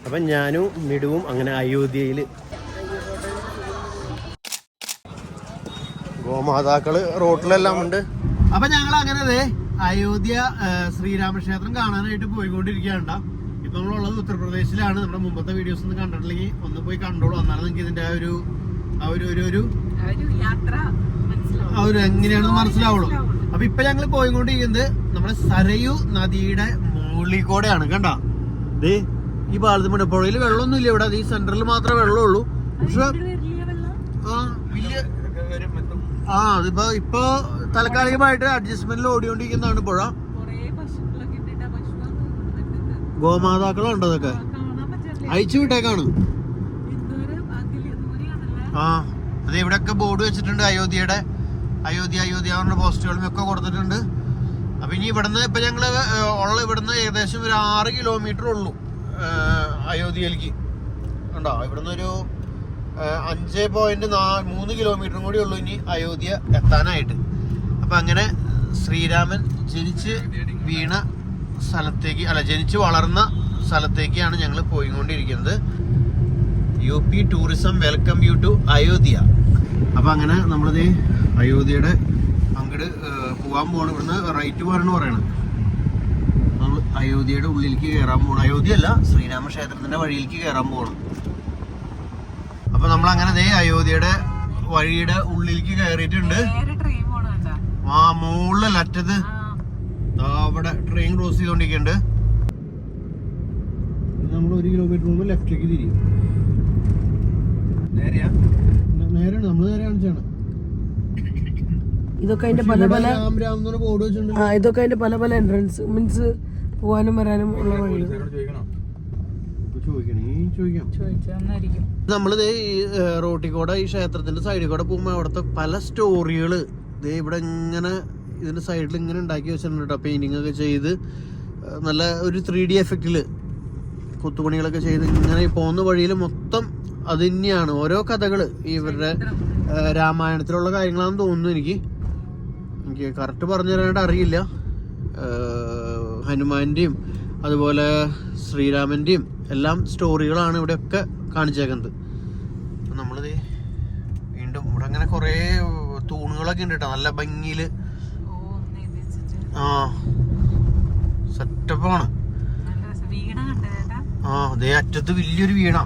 അപ്പം ഞാനും മിടുവും അങ്ങനെ അയോധ്യയിൽ ഗോമാതാക്കള് റോട്ടിലെല്ലാം ഉണ്ട്. അപ്പൊ ഞങ്ങൾ അങ്ങനെ അയോധ്യ ശ്രീരാമക്ഷേത്രം കാണാനായിട്ട് പോയിക്കൊണ്ടിരിക്കുകയാണ്. ഇപ്പൊ നമ്മളുള്ളത് ഉത്തർപ്രദേശിലാണ്. നമ്മുടെ മുമ്പത്തെ വീഡിയോസ് ഒന്നും കണ്ടിട്ടില്ലെങ്കിൽ ഒന്ന് പോയി കണ്ടോളൂ. എന്നാലും നിങ്ങൾക്ക് ഇതിന്റെ ആ ഒരു എങ്ങനെയാണെന്ന് മനസ്സിലാവുള്ളൂ. അപ്പൊ ഇപ്പൊ ഞങ്ങൾ പോയിക്കൊണ്ടിരിക്കുന്നത് നമ്മുടെ സരയു നദിയുടെ മുകളിൽക്കൂടെയാണ്. കണ്ട ഈ പാലത്തുമണി പുഴയിൽ വെള്ളമൊന്നും ഇല്ല ഇവിടെ. ഈ സെന്ററിൽ മാത്രമേ വെള്ളമുള്ളൂ. പക്ഷെ ഇപ്പൊ താൽക്കാലികമായിട്ട് അഡ്ജസ്റ്റ്മെന്റിൽ ഓടിക്കൊണ്ടിരിക്കുന്നതാണ് പുഴ. ഗോമാതാക്കളുണ്ട്, അതൊക്കെ അയച്ചു വിട്ടേക്കാണ്. അത് ഇവിടെയൊക്കെ ബോർഡ് വെച്ചിട്ടുണ്ട്. അയോധ്യ പറഞ്ഞ പോസ്റ്റുകളും ഒക്കെ കൊടുത്തിട്ടുണ്ട്. അപ്പൊ ഇനി ഇവിടുന്ന് ഇപ്പൊ ഞങ്ങള് ഇവിടുന്ന് ഏകദേശം ഒരു 6 കിലോമീറ്റർ ഉള്ളൂ അയോധ്യയിലേക്ക്. ഉണ്ടോ? ഇവിടുന്ന് ഒരു 5.3 കിലോമീറ്ററും കൂടി ഉള്ളൂ ഇനി അയോധ്യ എത്താനായിട്ട്. അപ്പൊ അങ്ങനെ ശ്രീരാമൻ ജനിച്ച് വീണ സ്ഥലത്തേക്ക് ജനിച്ച് വളർന്ന സ്ഥലത്തേക്കാണ് ഞങ്ങൾ പോയിക്കൊണ്ടിരിക്കുന്നത്. UP tourism welcome you to Ayodhya. അപ്പൊ അങ്ങനെ നമ്മളിത് അയോധ്യയുടെ അങ്ങോട്ട് പോകാൻ പോകണം. ഇവിടുന്ന് റൈറ്റ് പോകാനാണ് പറയണത്. നമ്മൾ അയോധ്യയുടെ ഉള്ളിലേക്ക് കയറാൻ പോകണം. അയോധ്യ അല്ല, ശ്രീരാമക്ഷേത്രത്തിന്റെ വഴിയിലേക്ക് കയറാൻ പോകണം. അപ്പൊ നമ്മൾ അങ്ങനെ അയോധ്യയുടെ വഴിയുടെ ഉള്ളിലേക്ക് കയറിയിട്ടുണ്ട്. മുകളിലല്ല, അറ്റത്ത് അവിടെ ട്രെയിൻ ക്രോസ് ചെയ്തോണ്ടിരിക്കുന്നുണ്ട്. നമ്മൾ 1 കിലോമീറ്റർ മുമ്പ് ലെഫ്റ്റിലേക്ക് തിരിയും. നേരെയാണ്, നമ്മൾ നേരെ കാണിച്ചാണ്. ഇതൊക്കെ അതിന്റെ പല പല എൻട്രൻസ് മീൻസ് പോവാനും വരാനും ഉള്ള വഴികൾ. നമ്മളിത് ഈ റോട്ടിൽ കൂടെ ഈ ക്ഷേത്രത്തിന്റെ സൈഡിൽ കൂടെ പോകുമ്പോൾ അവിടുത്തെ പല സ്റ്റോറികള് ഇവിടെ ഇങ്ങനെ ഇതിന്റെ സൈഡിൽ ഇങ്ങനെ ഉണ്ടാക്കി വെച്ചിട്ടുണ്ട് കേട്ടോ. പെയിന്റിംഗ് ഒക്കെ ചെയ്ത് നല്ല ഒരു 3D എഫക്റ്റില് കൊത്തുപണികളൊക്കെ ചെയ്ത് ഇങ്ങനെ പോകുന്ന വഴിയിൽ മൊത്തം അത് തന്നെയാണ്. ഓരോ കഥകള് ഇവരുടെ രാമായണത്തിലുള്ള കാര്യങ്ങളാണെന്ന് തോന്നുന്നു. എനിക്ക് കറക്റ്റ് പറഞ്ഞു തരാനായിട്ട് അറിയില്ല. ഹനുമാന്റെയും അതുപോലെ ശ്രീരാമന്റെയും എല്ലാം സ്റ്റോറികളാണ് ഇവിടെയൊക്കെ കാണിച്ചേക്കുന്നത്. നമ്മളിത് വീണ്ടും ഇവിടെ അങ്ങനെ കുറേ തൂണുകളൊക്കെ ഉണ്ട് കേട്ടോ, നല്ല ഭംഗിയില്. സെറ്റപ്പാണ്. അതേ അറ്റത്ത് വലിയൊരു വീണ.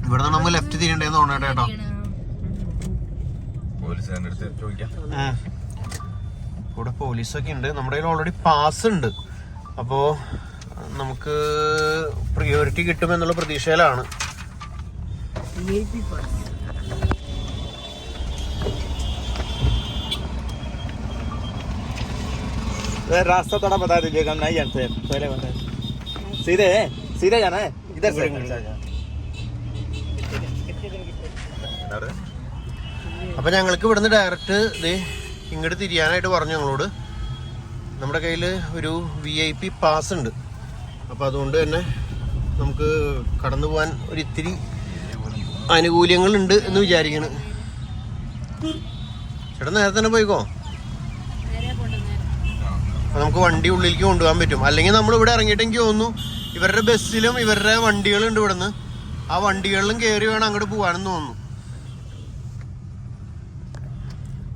ഇവിടെ നമുക്ക് ലെഫ്റ്റ് തിരിയണ്ടേന്ന് തോന്നട്ടെ കേട്ടോ. ഇവിടെ പോലീസൊക്കെ ഉണ്ട്. നമ്മുടെ കയ്യിൽ ഓൾറെഡി പാസ് ഉണ്ട്. അപ്പോ നമുക്ക് പ്രിയോറിറ്റി കിട്ടുമെന്നുള്ള പ്രതീക്ഷയിലാണ്. रास्ता थोड़ा बता दीजिएगा, हम नहीं जानते हैं. पहले बता सीधे जाना है इधर से. അപ്പൊ ഞങ്ങൾക്ക് ഇവിടുന്ന് ഡയറക്റ്റ് ഇങ്ങോട്ട് തിരിയാനായിട്ട് പറഞ്ഞു ഞങ്ങളോട്. നമ്മുടെ കയ്യിൽ ഒരു VIP പാസ് ഉണ്ട്. അപ്പൊ അതുകൊണ്ട് തന്നെ നമുക്ക് കടന്നു പോകാൻ ഒരിത്തിരി ആനുകൂല്യങ്ങളുണ്ട് എന്ന് വിചാരിക്കണം. ചേട്ടാ നേരത്തെ തന്നെ പോയിക്കോ. നമുക്ക് വണ്ടി ഉള്ളിലേക്ക് കൊണ്ടുപോകാൻ പറ്റും. അല്ലെങ്കിൽ നമ്മൾ ഇവിടെ ഇറങ്ങിയിട്ട് എനിക്ക് തോന്നുന്നു ഇവരുടെ ബസ്സിലും ഇവരുടെ വണ്ടികളുണ്ട് ഇവിടുന്ന്. ആ വണ്ടികളിലും കയറി വേണം അങ്ങോട്ട് പോകാനെന്ന് തോന്നുന്നു.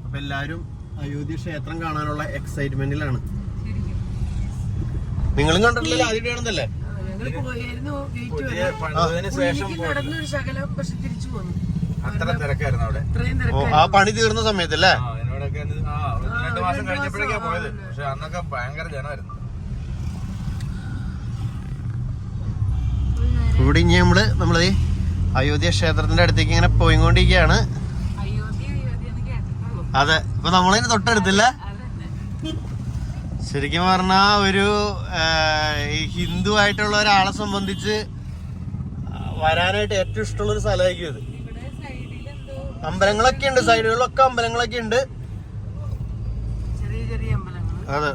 അപ്പൊ എല്ലാവരും അയോധ്യ ക്ഷേത്രം കാണാനുള്ള എക്സൈറ്റ്മെന്റിലാണ്. നിങ്ങളും കണ്ടിട്ടില്ല, ആദ്യം കാണുന്നല്ലേ? അത്ര തിരക്കായിരുന്നു അവിടെ. ആ പണി തീർന്ന സമയത്തല്ലേ? പോയത്. പക്ഷെ അന്നൊക്കെ ഭയങ്കര ജനമായിരുന്നു. ഇവിടെ ഇനി നമ്മള് അയോധ്യ ക്ഷേത്രത്തിന്റെ അടുത്തേക്ക് ഇങ്ങനെ പോയിക്കൊണ്ടിരിക്കുകയാണ്. അതെ, ഇപ്പൊ നമ്മളതിന് തൊട്ടടുത്തില്ല. ശരിക്കും പറഞ്ഞാ ഒരു ഹിന്ദു ആയിട്ടുള്ള ഒരാളെ സംബന്ധിച്ച് വരാനായിട്ട് ഏറ്റവും ഇഷ്ടമുള്ള ഒരു സ്ഥലമായിരിക്കും ഇത്. അമ്പലങ്ങളൊക്കെ ഉണ്ട്, സൈഡുകളിലൊക്കെ അമ്പലങ്ങളൊക്കെ ഉണ്ട്. അതെ,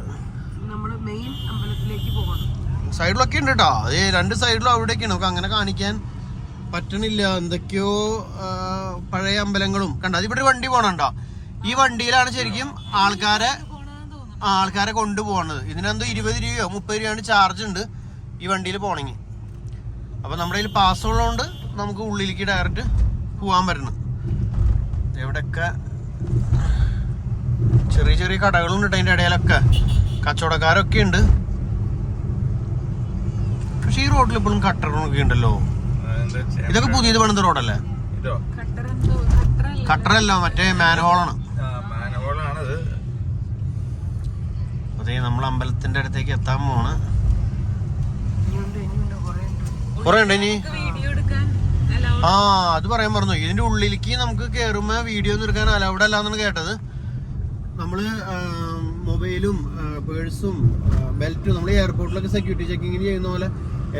സൈഡിലൊക്കെ ഉണ്ട് കേട്ടോ. അത് 2 സൈഡിലും അവിടെയൊക്കെയാണ്. നമുക്ക് അങ്ങനെ കാണിക്കാൻ പറ്റണില്ല. എന്തൊക്കെയോ പഴയ അമ്പലങ്ങളും കണ്ട. അതിവിടെ വണ്ടി പോണുണ്ടോ? ഈ വണ്ടിയിലാണ് ശരിക്കും ആൾക്കാരെ കൊണ്ടുപോകണത്. ഇതിനെന്തോ 20 രൂപയോ 30 രൂപയാണ് ചാർജ് ഉണ്ട് ഈ വണ്ടിയിൽ പോണെങ്കിൽ. അപ്പോൾ നമ്മുടെ കയ്യിൽ പാസ് ഉള്ളതുകൊണ്ട് നമുക്ക് ഉള്ളിലേക്ക് ഡയറക്റ്റ് പോകാൻ പറ്റണം. എവിടെയൊക്കെ ചെറിയ ചെറിയ കടകളുണ്ട് അതിൻ്റെ ഇടയിലൊക്കെ, കച്ചവടക്കാരൊക്കെ ഉണ്ട്. പക്ഷെ ഈ റോഡിൽ ഇപ്പോഴും കട്ടറൊക്കെ ഉണ്ടല്ലോ. ഇതൊക്കെ പുതിയത് പണിത റോഡല്ലേ? കട്ടറല്ല, മറ്റേ മാൻഹോളാണ്. അതെ, നമ്മൾ അമ്പലത്തിന്റെ അടുത്തേക്ക് എത്താൻ പോണ്. കൊറേ ഉണ്ട് ഇനി. ആ, അത് പറയാൻ പറഞ്ഞു. ഇതിന്റെ ഉള്ളിലേക്ക് നമുക്ക് കയറുമ്പോ വീഡിയോ ഒന്നും എടുക്കാൻ അലൗഡ് അല്ലാന്നാണ് കേട്ടത്. നമ്മള് മൊബൈലും പേഴ്സും ബെൽറ്റും നമ്മൾ എയർപോർട്ടിലൊക്കെ സെക്യൂരിറ്റി ചെക്കിങ്ങിന് ചെയ്യുന്ന പോലെ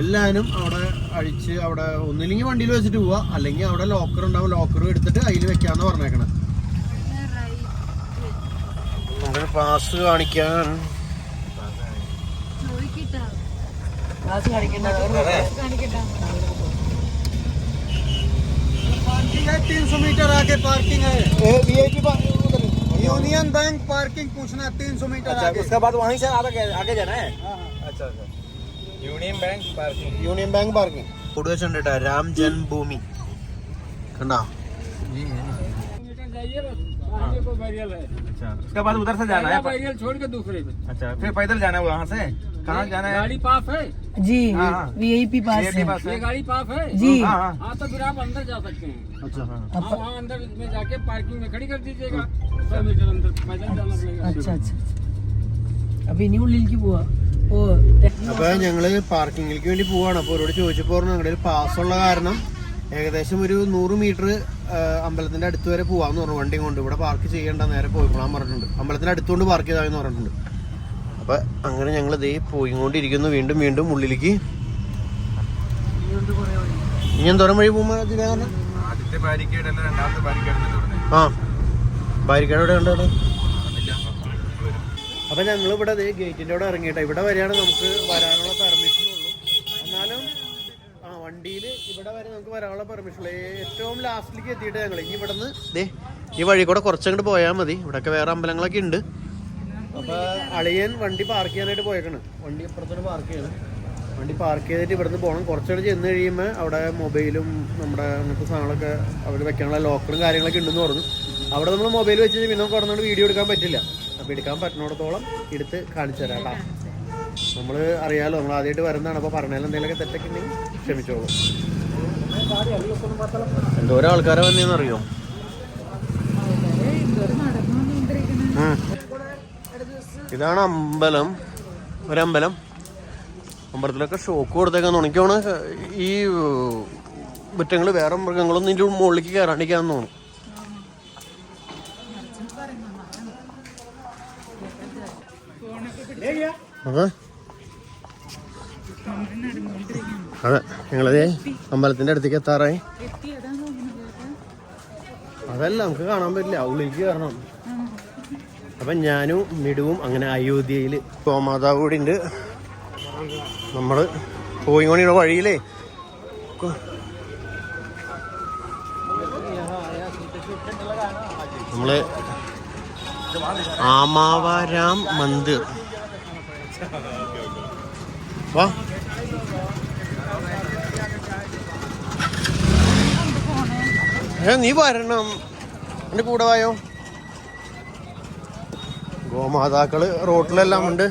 എല്ലാവരും അവിടെ അഴിച്ച് അവിടെ ഒന്നില്ലെങ്കിൽ വണ്ടിയിൽ വെച്ചിട്ട് പോവാ, അല്ലെങ്കിൽ അവിടെ ലോക്കർ ഉണ്ടാവും, ലോക്കർ എടുത്തിട്ട് അതിൽ വെക്കാന്ന് പറഞ്ഞേക്കണം. നമ്മുടെ പാസ് കാണിക്കാൻ पार्किंग है 300 मीटर आगे पार्किंग है VIP यूनियन बैंक पार्किंग पूछना 300 मीटर आगे उसके बाद वहीं से आगे जाना है अच्छा अच्छा യൂണിയൻ ബാങ്ക് പാർക്കിംഗ് കൂടെ വെച്ചിട്ടുണ്ട് രാം ജന്മഭൂമി കണ്ടോ अच्छा उसके बाद उधर से जाना है बैरियल छोड़ के दूसरे में अच्छा फिर पैदल जाना है वहाँ से कहाँ जाना है गाड़ी पास है जी VIP पास है ये गाड़ी पास है जी हाँ तो फिर आप अंदर जा सकते हैं अच्छा हाँ वहाँ अंदर में जाके पार्किंग में खड़ी कर दीजिएगा 100 मीटर अंदर पैदल जाना पड़ेगा अच्छा अच्छा अभी न्यू लील की बुआ അപ്പൊ ഞങ്ങള് പാർക്കിങ്ങിലേക്ക് വേണ്ടി പോവാണ്. അപ്പൊ അവരോട് ചോദിച്ചപ്പോ ഞങ്ങളുടെ പാസ്സുള്ള കാരണം ഏകദേശം ഒരു 100 മീറ്റർ അമ്പലത്തിന്റെ അടുത്ത് വരെ പോവാന്ന് പറഞ്ഞു. വണ്ടി കൊണ്ട് ഇവിടെ പാർക്ക് ചെയ്യേണ്ട, നേരെ പോയിക്കോളാൻ പറഞ്ഞിട്ടുണ്ട്. അമ്പലത്തിന്റെ അടുത്തുകൊണ്ട് പാർക്ക് ചെയ്താന്ന് പറഞ്ഞിട്ടുണ്ട്. അപ്പൊ അങ്ങനെ ഞങ്ങൾ ദേ പോയിക്കൊണ്ടിരിക്കുന്നു. വീണ്ടും വീണ്ടും ഉള്ളിലേക്ക്. ഇനി എന്തോരം വഴി പോകുമ്പോ ആ ബാരിക്കേഡ് ഇവിടെ ഉണ്ടോ? അപ്പൊ ഞങ്ങളിവിടെ ഗേറ്റിന്റെ അവിടെ ഇറങ്ങിയിട്ടാ. ഇവിടെ വരെയാണ് നമുക്ക് വരാനുള്ള പെർമിഷൻ ഉള്ളൂ. എന്നാലും വണ്ടിയിൽ ഇവിടെ വരെ നമുക്ക് വരാനുള്ള പെർമിഷൻ ഉള്ളൂ. ഏറ്റവും ലാസ്റ്റിലേക്ക് എത്തിയിട്ട് ഞങ്ങൾ ഇനി ഇവിടെ നിന്ന് ഈ വഴി കൂടെ കുറച്ചങ്ങോട്ട് പോയാൽ മതി. ഇവിടെയൊക്കെ വേറെ അമ്പലങ്ങളൊക്കെ ഉണ്ട്. അപ്പൊ അളിയൻ വണ്ടി പാർക്ക് ചെയ്യാനായിട്ട് പോയേക്കാണ്. വണ്ടി ഇപ്പുറത്തോട്ട് പാർക്ക് ചെയ്യണം. വണ്ടി പാർക്ക് ചെയ്തിട്ട് ഇവിടുന്ന് പോകണം. കുറച്ചുകൂടെ ചെന്ന് കഴിയുമ്പോൾ അവിടെ മൊബൈലും നമ്മുടെ അങ്ങനത്തെ സാധനങ്ങളൊക്കെ അവിടെ വെക്കാനുള്ള ലോക്കറും കാര്യങ്ങളൊക്കെ ഉണ്ടെന്ന് പറഞ്ഞു. അവിടെ നമ്മൾ മൊബൈൽ വെച്ച് പിന്നെ നമുക്ക് അവിടെ നിന്ന് വീഡിയോ എടുക്കാൻ പറ്റില്ല. അപ്പോൾ എടുക്കാൻ പറ്റുന്നിടത്തോളം എടുത്ത് കാണിച്ചു തരാം കേട്ടോ. നമ്മൾ അറിയാലോ, നമ്മൾ ആദ്യമായിട്ട് വരുന്നതാണ്. അപ്പോൾ പറഞ്ഞാലും എന്തെങ്കിലുമൊക്കെ തെറ്റൊക്കെ ഉണ്ടെങ്കിൽ ക്ഷമിച്ചോളൂ. എന്തോരം ആൾക്കാരെ വന്നേന്ന് അറിയോ? ഇതാണ് അമ്പലം, ഒരമ്പലം. അമ്പലത്തിലൊക്കെ ഷോക്ക് കൊടുത്തേക്കാൻ തുണിക്കാണ്. ഈ മുറ്റങ്ങൾ വേറെ മൃഗങ്ങളൊന്നും ഇതിൻ്റെ മുകളിലേക്ക് കയറാണ്ടിരിക്കാന്ന് തോന്നുന്നു. അതെ, ഞങ്ങളതേ അമ്പലത്തിന്റെ അടുത്തേക്ക് എത്താറായി. അതല്ല, നമുക്ക് കാണാൻ പറ്റില്ല, ഉള്ളിലേക്ക് കയറണം. അപ്പം ഞാനും മിടുവും അങ്ങനെ അയോധ്യയിൽ ഗോമാതാവ് കൂടി ഉണ്ട്. നമ്മൾ പോയിക്കൊണ്ടിരുന്ന വഴിയിലേ നമ്മള് ആമാവാരാം മന്ദിർ വാ. നീ വരണം, എൻ്റെ കൂടെ വായോ. ഗോമാതാക്കള് റോട്ടിലെല്ലാം ഉണ്ട്.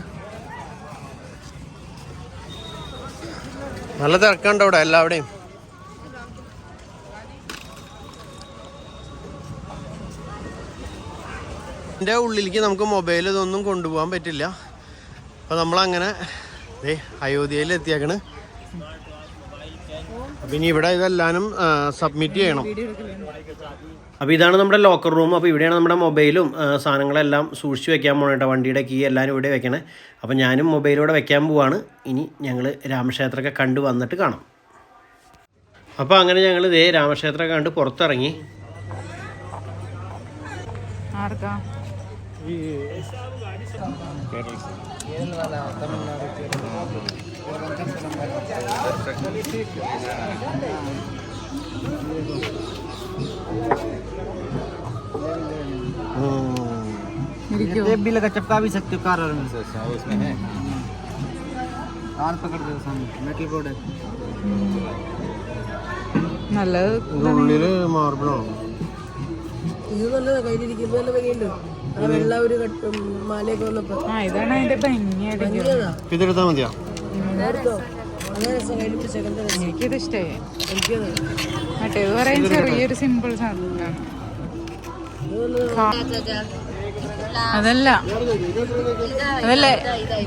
നല്ല തിരക്കുണ്ട് അവിടെ എല്ലാവിടെയും. ഇതിൻ്റെ ഉള്ളിലേക്ക് നമുക്ക് മൊബൈൽ ഇതൊന്നും കൊണ്ടുപോകാൻ പറ്റില്ല. അപ്പോൾ നമ്മളങ്ങനെ അയോധ്യയിൽ എത്തിയേക്കണ്. അപ്പം ഇനി ഇവിടെ ഇതെല്ലാനും സബ്മിറ്റ് ചെയ്യണം. അപ്പോൾ ഇതാണ് നമ്മുടെ ലോക്കർ റൂം. അപ്പോൾ ഇവിടെയാണ് നമ്മുടെ മൊബൈലും സാധനങ്ങളെല്ലാം സൂക്ഷിച്ച് വെക്കാൻ പോകണം. വണ്ടിയുടെ കീ എല്ലാവരും ഇവിടെ വെക്കണേ. അപ്പോൾ ഞാനും മൊബൈലിവിടെ വെക്കാൻ പോവാണ്. ഇനി ഞങ്ങൾ രാമക്ഷേത്രമൊക്കെ കണ്ടു വന്നിട്ട് കാണാം. അപ്പോൾ അങ്ങനെ ഞങ്ങൾ ഇതേ രാമക്ഷേത്രമൊക്കെ കണ്ട് പുറത്തിറങ്ങി. भी लगा चपका भी सकते हो कार में उसमें है कान पकड़ दो सामने मेटल बोर्ड है നല്ലത്. ഉള്ളില് മാർബിളാണ്. ഇത് നല്ലതാ, കയ്യിലിരിക്കുന്നത് നല്ല ഭംഗിയുണ്ട്. ആ വെള്ള ഒരു മാലയൊക്കെ വന്നപ്പോ ഇതാണ് അതിന്റെ ഭംഗിയായിരിക്കും. ഇതെടുത്താൽ മതിയാ? എനിക്കിത് ഇഷ്ടമായി. മറ്റേത് പറയാൻ ചെറിയൊരു സിമ്പിൾ സാധനമാണ്. അതല്ല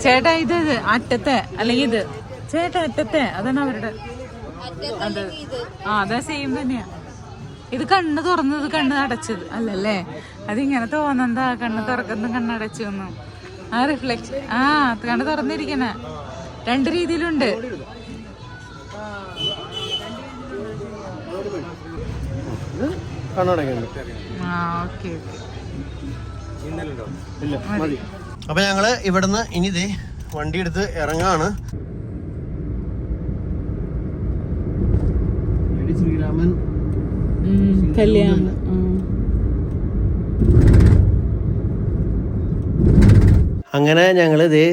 ചേട്ടാ, ഇത് അറ്റത്തെ അല്ലെങ്കിൽ ഇത് ചേട്ടാ അറ്റത്തെ അതാണ് അവരുടെ. അത് അതാ സെയിം തന്നെയാ. ഇത് കണ്ണ് തുറന്നത് കണ്ണ് അടച്ചത് അല്ലല്ലേ? അതിങ്ങനെ തോന്നുന്നതാ, കണ്ണ് തുറക്കുന്നു കണ്ണടച്ചു വന്നു. ആ റിഫ്ലക്ഷൻ. കണ്ണ് തുറന്നിരിക്കണ രണ്ട് രീതിയിലുണ്ട്. ഓക്കെ. അപ്പൊ ഞങ്ങള് ഇവിടുന്ന് ഇനി ഇതേ വണ്ടി എടുത്ത് ഇറങ്ങാണ്. ശ്രീരാമൻ കല്യാണം. അങ്ങനെ ഞങ്ങൾ ഇതേ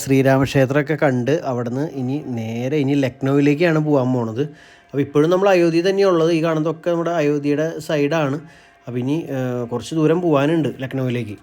ശ്രീരാമക്ഷേത്രമൊക്കെ കണ്ട് അവിടുന്ന് ഇനി ലക്നൗവിലേക്കാണ് പോകാൻ പോണത്. അപ്പോൾ ഇപ്പോഴും നമ്മൾ അയോധ്യ തന്നെയുള്ളത്. ഈ കാണുന്നതൊക്കെ നമ്മുടെ അയോധ്യയുടെ സൈഡാണ്. അപ്പോൾ ഇനി കുറച്ച് ദൂരം പോകാനുണ്ട് ലക്നൗവിലേക്ക്.